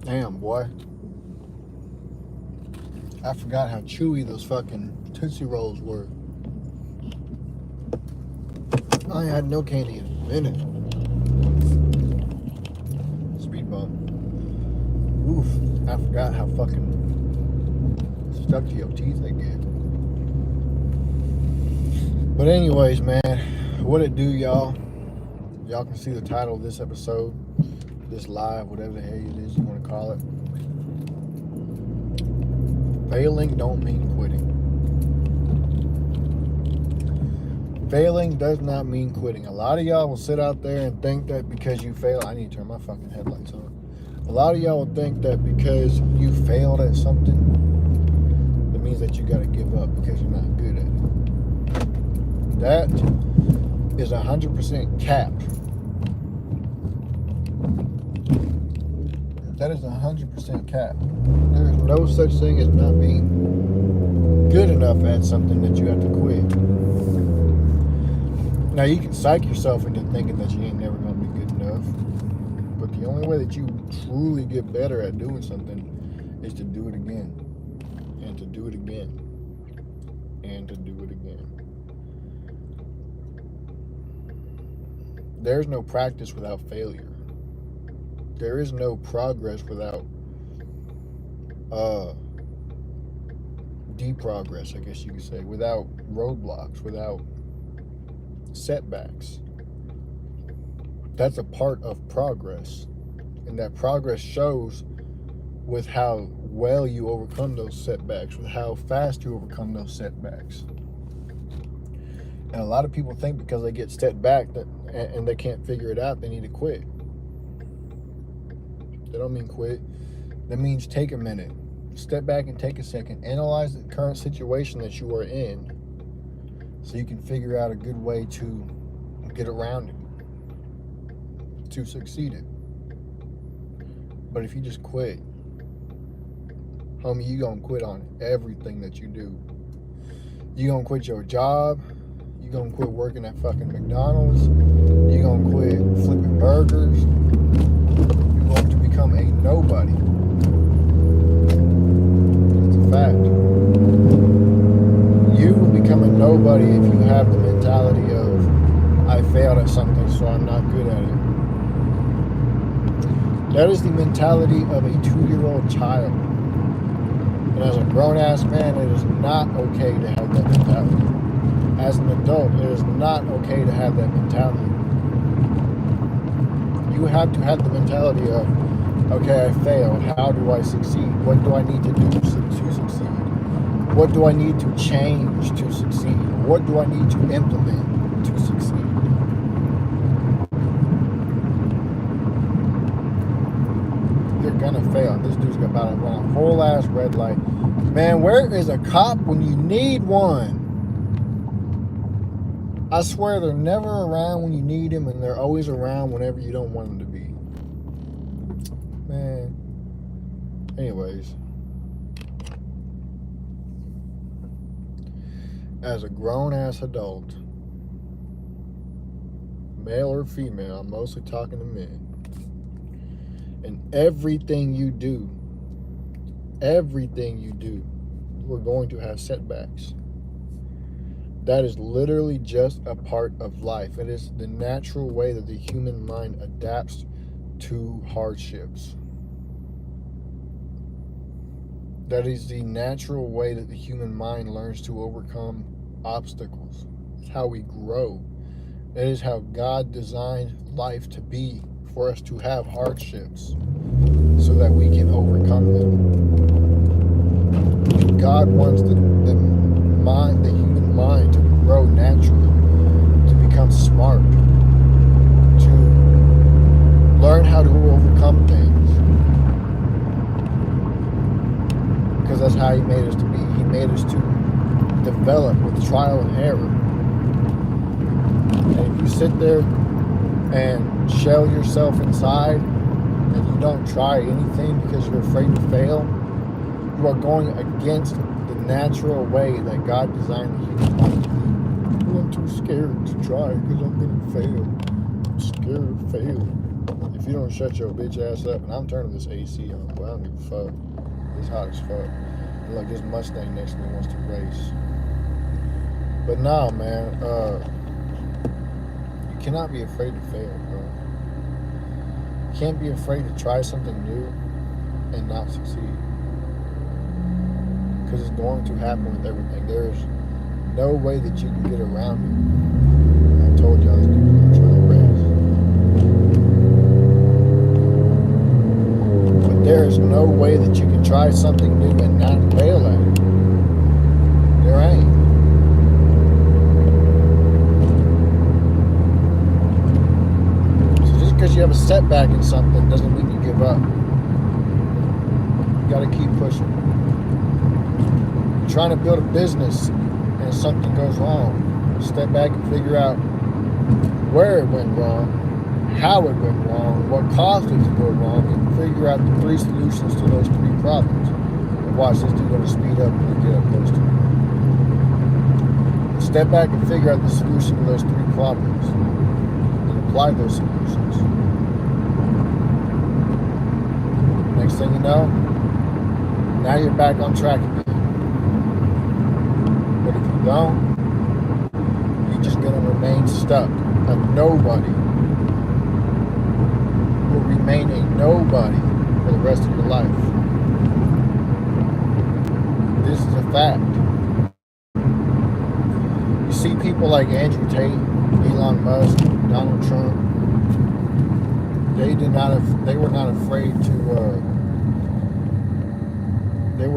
Damn, boy. I forgot how chewy those fucking Tootsie Rolls were. I ain't had no candy in a minute. Speed bump. Oof. I forgot how fucking stuck to your teeth they get. But anyways, man, what it do, y'all? Y'all can see the title of this episode, this live, whatever the hell it is you want to call it. Failing don't mean quitting. Failing does not mean quitting. A lot of y'all will sit out there and think that because you fail, I need to turn my fucking headlights on. A lot of y'all will think that because you failed at something, that means that you got to give up because you're not good at it. That is 100% cap. That is 100% cap. There is no such thing as not being good enough at something that you have to quit. Now, you can psych yourself into thinking that you ain't never going to be good enough. But the only way that you truly get better at doing something is to do it again. And to do it again. And to do it again. There's no practice without failure. There is no progress without deprogress, I guess you could say, without roadblocks, without setbacks. That's a part of progress. And that progress shows with how well you overcome those setbacks, with how fast you overcome those setbacks. And a lot of people think because they get set back that, and they can't figure it out, they need to quit. That don't mean quit. That means take a minute. Step back and take a second. Analyze the current situation that you are in so you can figure out a good way to get around it, to succeed it. But if you just quit, homie, you gonna quit on everything that you do. You gonna quit your job. You gonna quit working at fucking McDonald's. You gonna quit flipping burgers. You're going to become a nobody. It's a fact. You will become a nobody if you have the mentality of, I failed at something, so I'm not good at it. That is the mentality of a 2-year-old child. And as a grown-ass man, it is not okay to have that mentality. As an adult, it is not okay to have that mentality. You have to have the mentality of, okay, I failed. How do I succeed? What do I need to do to succeed? What do I need to change to succeed? What do I need to implement to succeed? You're gonna fail. This dude's about to run a whole ass red light. Man, where is a cop when you need one? I swear they're never around when you need them, and they're always around whenever you don't want them to be. Man. Anyways. As a grown-ass adult, male or female, I'm mostly talking to men, and everything you do, we're going to have setbacks. That is literally just a part of life. It is the natural way that the human mind adapts to hardships. That is the natural way that the human mind learns to overcome obstacles. It's how we grow. It is how God designed life to be, for us to have hardships so that we can overcome them. God wants the human mind to grow naturally, to become smart, to learn how to overcome things. Because that's how He made us to be. He made us to develop with trial and error. And if you sit there and shell yourself inside and you don't try anything because you're afraid to fail, you are going against the natural way that God designed the human mind to be. Well, I'm too scared to try because I'm going to fail. I'm scared to fail. If if you don't shut your bitch ass up, and I'm turning this AC on, but I don't give a fuck. It's hot as fuck. And look, this Mustang next to me wants to race. But nah, man, you cannot be afraid to fail, bro. You can't be afraid to try something new and not succeed. Because it's going to happen with everything. There's no way that you can get around it. I told y'all this dude's going to try to race. But there is no way that you can try something new and not fail at it. There ain't. So just because you have a setback in something doesn't mean you give up. You got to keep pushing. You're trying to build a business and something goes wrong. Step back and figure out where it went wrong, how it went wrong, what caused it to go wrong, and figure out the 3 solutions to those 3 problems. And watch this dude gonna speed up and get up close to it. Step back and figure out the solution to those 3 problems and apply those solutions. Next thing you know, now you're back on track again. But if you don't, you're just gonna remain stuck. A nobody will remain a nobody for the rest of your life. This is a fact. You see people like Andrew Tate, Elon Musk, Donald Trump. They were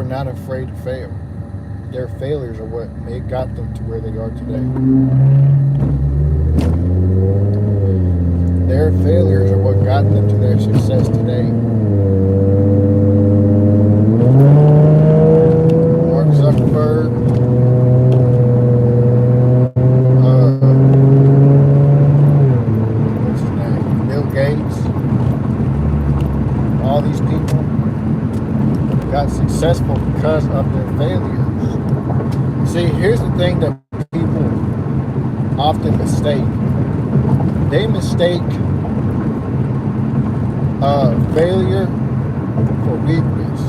not afraid to fail. Their failures are what got them to where they are today. Their failures are what got them to their success today. Mark Zuckerberg, what's his name? Bill Gates, all these people got successful because of their failures. See, here's the thing that people often mistake. They mistake failure for weakness.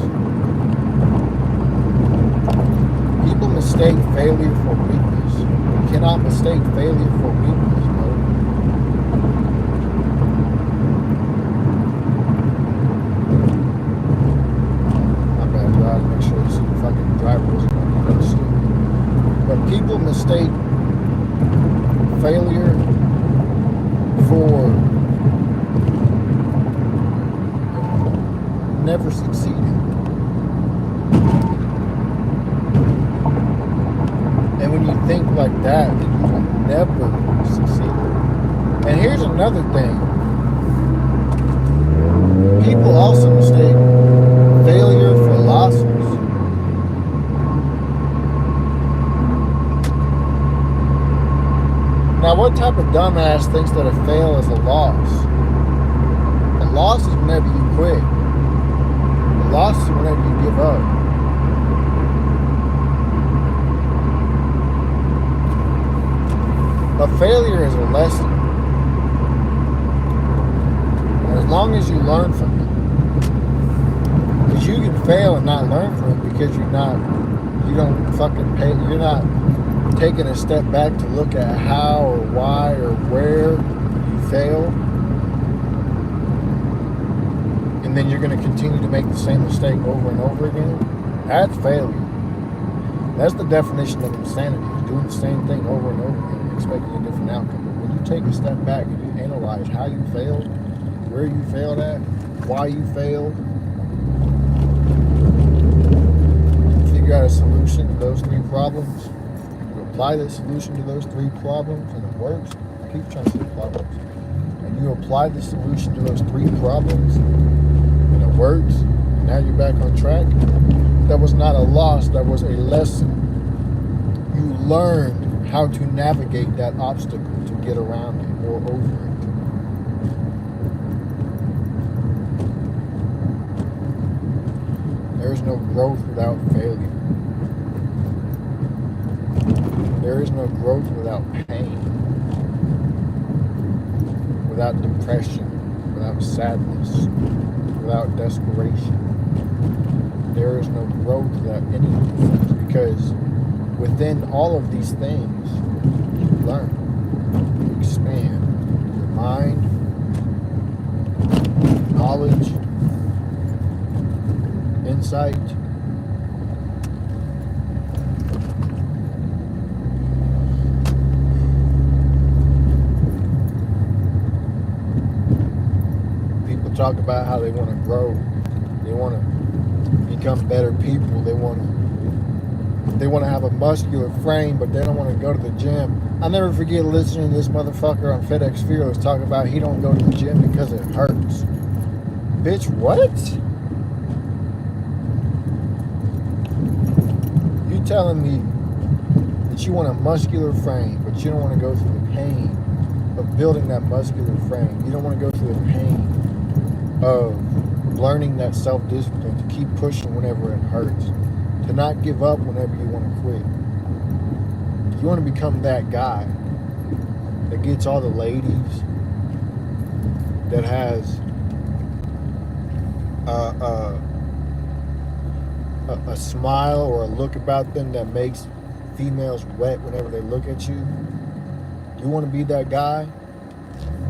People mistake failure for weakness. You cannot mistake failure for weakness, bro. My bad, bro. I had to make sure this fucking driver wasn't going to be that stupid. But people mistake failure for never succeeding. And when you think like that, then you will never succeed. And here's another thing. People also mistake failure for losses. Now, what type of dumbass thinks that a fail is a loss? A loss is whenever you quit. A loss is whenever you give up. A failure is a lesson. And as long as you learn from it. Because you can fail and not learn from it because you're not taking a step back to look at how or why or where you failed, and then you're going to continue to make the same mistake over and over again. That's failure. That's the definition of insanity, is doing the same thing over and over again and expecting a different outcome. But when you take a step back and you analyze how you failed, where you failed at, why you failed, figure out a solution to those 3 problems, apply the solution to those 3 problems, and it works. I keep trying to say problems. And you apply the solution to those 3 problems, and it works. And now you're back on track. That was not a loss. That was a lesson. You learned how to navigate that obstacle to get around it or over it. There is no growth without failure. There is no growth without pain, without depression, without sadness, without desperation. There is no growth without any of these things, because within all of these things, you learn, you expand your mind, knowledge, insight. People talk about how they want to grow, they want to become better people, they want to have a muscular frame, but they don't want to go to the gym. I'll never forget listening to this motherfucker on FedEx Fearless talk about he don't go to the gym because it hurts. Bitch, what? You telling me that you want a muscular frame, but you don't want to go through the pain of building that muscular frame. You don't want to go through the pain of learning that self-discipline, to keep pushing whenever it hurts, to not give up whenever you want to quit. You want to become that guy that gets all the ladies, that has a smile or a look about them that makes females wet whenever they look at you. You want to be that guy,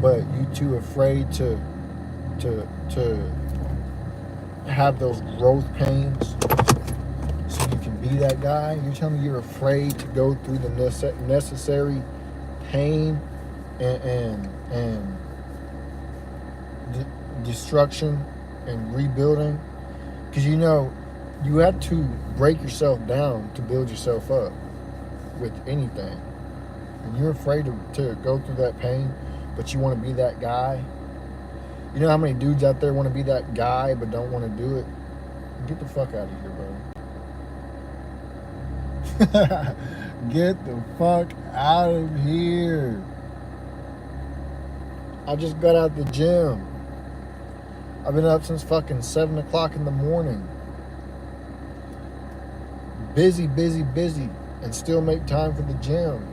but you too afraid to have those growth pains so you can be that guy. You're telling me you're afraid to go through the necessary pain and destruction and rebuilding, because you know you have to break yourself down to build yourself up with anything, and you're afraid to go through that pain, but you want to be that guy. You know how many dudes out there want to be that guy but don't want to do it? Get the fuck out of here, bro. Get the fuck out of here. I just got out the gym. I've been up since fucking 7 o'clock in the morning. Busy, and still make time for the gym.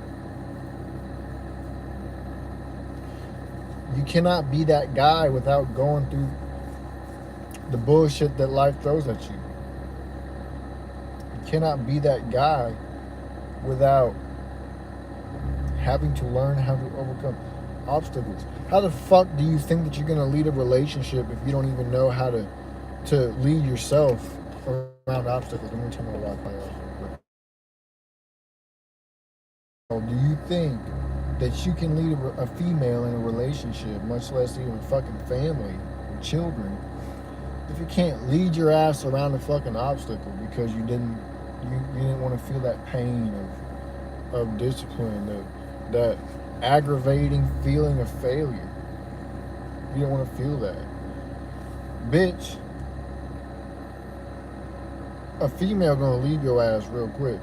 You cannot be that guy without going through the bullshit that life throws at you. You cannot be that guy without having to learn how to overcome obstacles. How the fuck do you think that you're going to lead a relationship if you don't even know how to lead yourself around obstacles? Let me turn my Wi-Fi off real quick. Do you think that you can lead a female in a relationship, much less even fucking family or children, if you can't lead your ass around a fucking obstacle because you didn't want to feel that pain of discipline, that aggravating feeling of failure? You don't want to feel that. Bitch, a female gonna leave your ass real quick.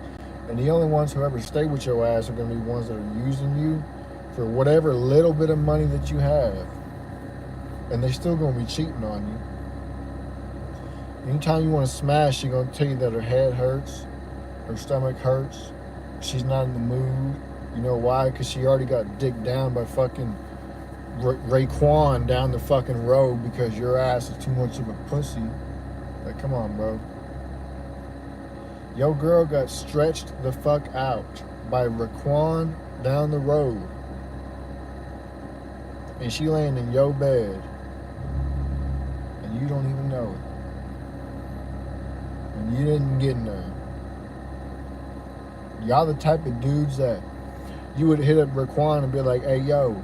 And the only ones who ever stay with your ass are going to be ones that are using you for whatever little bit of money that you have. And they're still going to be cheating on you. Anytime you want to smash, she's going to tell you that her head hurts, her stomach hurts, she's not in the mood. You know why? Because she already got dicked down by fucking Raekwon down the fucking road because your ass is too much of a pussy. Like, come on, bro. Yo girl got stretched the fuck out by Raekwon down the road. And she laying in your bed. And you don't even know it. And you didn't get none. Y'all the type of dudes that you would hit up Raekwon and be like, hey yo,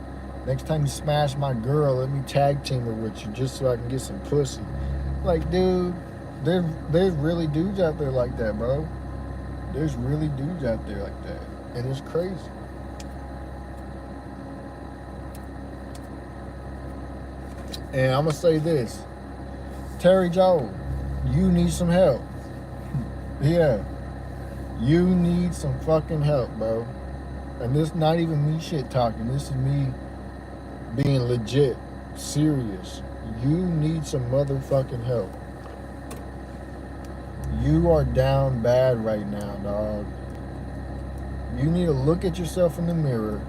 next time you smash my girl, let me tag team her with you just so I can get some pussy. Like, dude, there's really dudes out there like that, bro. There's really dudes out there like that. And it's crazy. And I'm going to say this. Terry Joe, you need some help. Yeah. You need some fucking help, bro. And this not even me shit talking. This is me being legit, serious. You need some motherfucking help. You are down bad right now, dog. You need to look at yourself in the mirror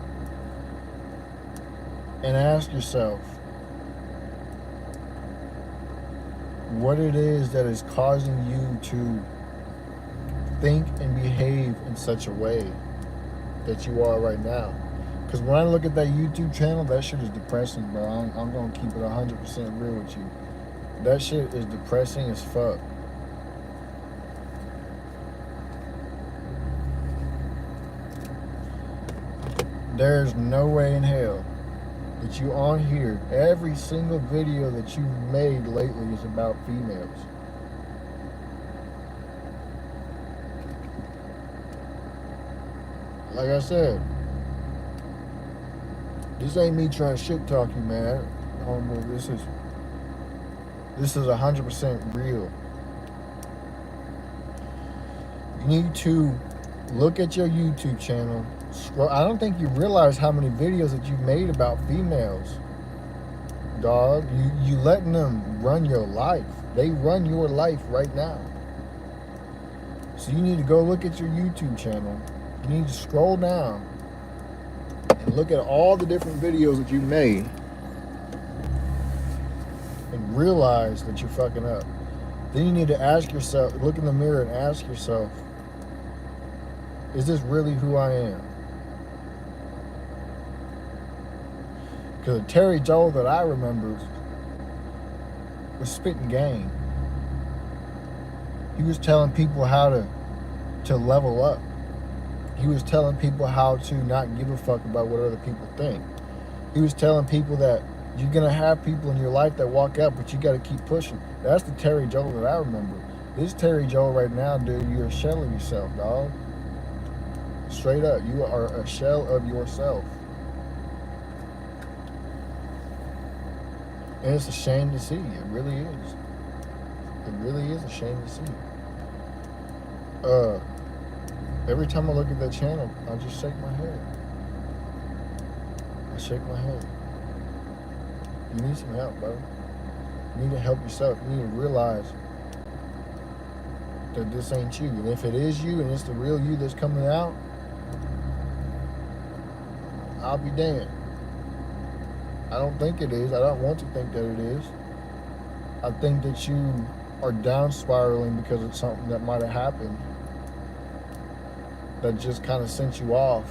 and ask yourself, what it is that is causing you to think and behave in such a way that you are right now. Because when I look at that YouTube channel, that shit is depressing, bro. I'm going to keep it 100% real with you. That shit is depressing as fuck. There's no way in hell that you on here, every single video that you've made lately is about females. Like I said, this ain't me trying to shit talk you, man. This is 100% real. You need to look at your YouTube channel. I don't think you realize how many videos that you've made about females, dog. You letting them run your life. They run your life right now. So you need to go look at your YouTube channel. You need to scroll down and look at all the different videos that you made and realize that you're fucking up. Then you need to ask yourself, look in the mirror and ask yourself, is this really who I am? Because the Terry Joel that I remember was spitting game. He was telling people how to level up. He was telling people how to not give a fuck about what other people think. He was telling people that you're going to have people in your life that walk out, but you got to keep pushing. That's the Terry Joel that I remember. This Terry Joel right now, dude, you're a shell of yourself, dog. Straight up, you are a shell of yourself. And it's a shame to see. It really is. It really is a shame to see. Every time I look at that channel, I just shake my head. I shake my head. You need some help, bro. You need to help yourself. You need to realize that this ain't you. And if it is you and it's the real you that's coming out, I'll be damned. I don't think it is. I don't want to think that it is. I think that you are down spiraling because of something that might have happened that just kind of sent you off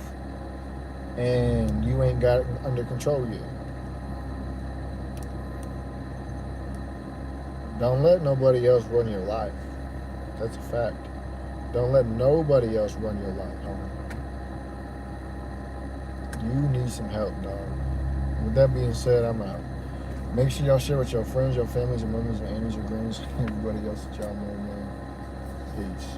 and you ain't got it under control yet. Don't let nobody else run your life. That's a fact. Don't let nobody else run your life, homie. You need some help, dog. With that being said, I'm out. Make sure y'all share with your friends, your families, your mothers, your aunties, your grannies, and everybody else that y'all know, man. Peace.